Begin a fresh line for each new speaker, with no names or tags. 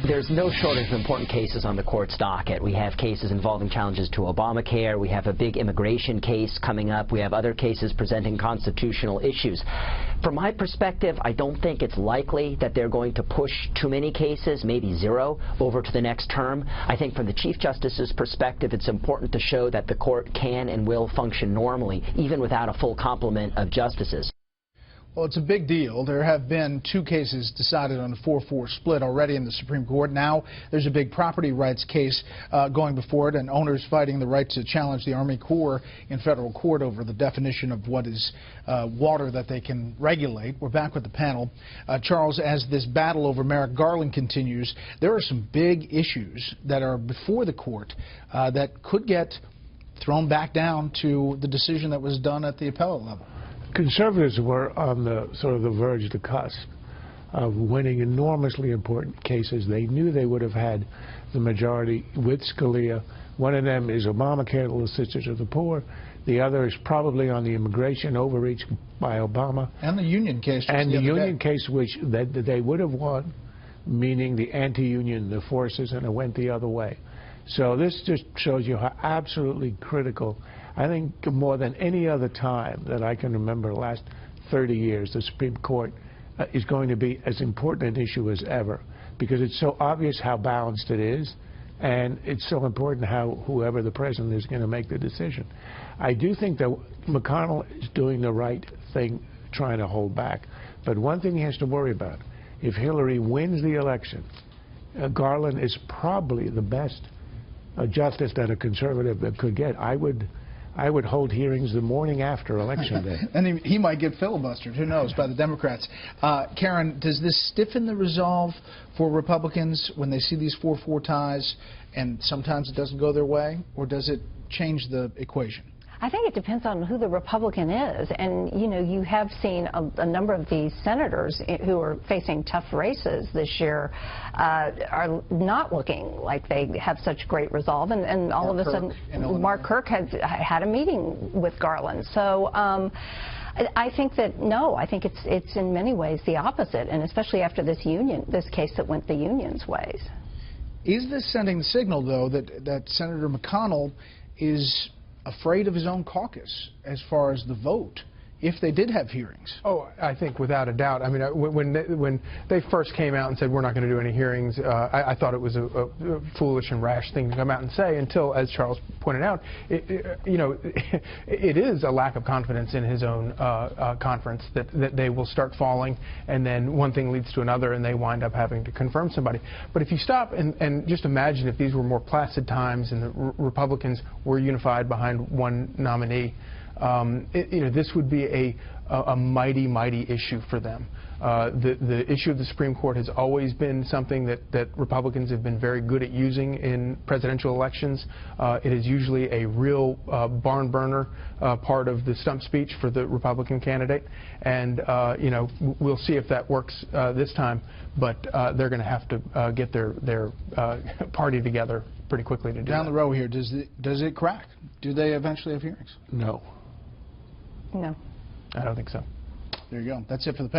There's no shortage of important cases on the court's docket. We have cases involving challenges to Obamacare. We have a big immigration case coming up. We have other cases presenting constitutional issues. From my perspective, I don't think it's likely that they're going to push too many cases, maybe zero, over to the next term. I think from the Chief Justice's perspective, it's important to show that the court can and will function normally, even without a full complement of justices.
Well, it's a big deal. There have been 2 cases decided on a 4-4 split already in the Supreme Court. Now there's a big property rights case going before it, and owners fighting the right to challenge the Army Corps in federal court over the definition of what is water that they can regulate. We're back with the panel. Charles, as this battle over Merrick Garland continues, there are some big issues that are before the court that could get thrown back down to the decision that was done at the appellate level.
Conservatives were on the verge, the cusp of winning enormously important cases. They knew they would have had the majority with Scalia. One of them is Obamacare, the Sisters of the Poor. The other is probably on the immigration overreach by Obama.
And the union case.
And the union case, which they would have won, meaning the anti-union, the forces, and it went the other way. So this just shows you how absolutely critical, I think more than any other time that I can remember the last 30 years, the Supreme Court is going to be as important an issue as ever, because it's so obvious how balanced it is, and it's so important how whoever the president is going to make the decision. I do think that McConnell is doing the right thing, trying to hold back. But one thing he has to worry about, if Hillary wins the election, Garland is probably the best justice that a conservative could get. I would hold hearings the morning after Election Day.
And he might get filibustered, who knows, by the Democrats. Karen, does this stiffen the resolve for Republicans when they see these 4-4 ties and sometimes it doesn't go their way, or does it change the equation?
I think it depends on who the Republican is. And, you know, you have seen a number of these senators who are facing tough races this year are not looking like they have such great resolve. And all of a sudden, Mark Kirk has had a meeting with Garland. So I think that, no, I think it's in many ways the opposite, and especially after this case that went the union's ways.
Is this sending the signal, though, that Senator McConnell is afraid of his own caucus as far as the vote if they did have hearings?
Oh, I think without a doubt. I mean, when they first came out and said we're not going to do any hearings, I thought it was a foolish and rash thing to come out and say, until, as Charles pointed out, it is a lack of confidence in his own conference that they will start falling, and then one thing leads to another and they wind up having to confirm somebody. But if you stop and just imagine if these were more placid times and the Republicans were unified behind one nominee, this would be a mighty, mighty issue for them. The issue of the Supreme Court has always been something that Republicans have been very good at using in presidential elections. It is usually a real barn burner part of the stump speech for the Republican candidate, and we'll see if that works this time. But they're going to have to get their party together pretty quickly to do
Down
that.
the road here, does it crack? Do they eventually have hearings?
No.
No.
I don't think so.
There you go. That's it for the panel.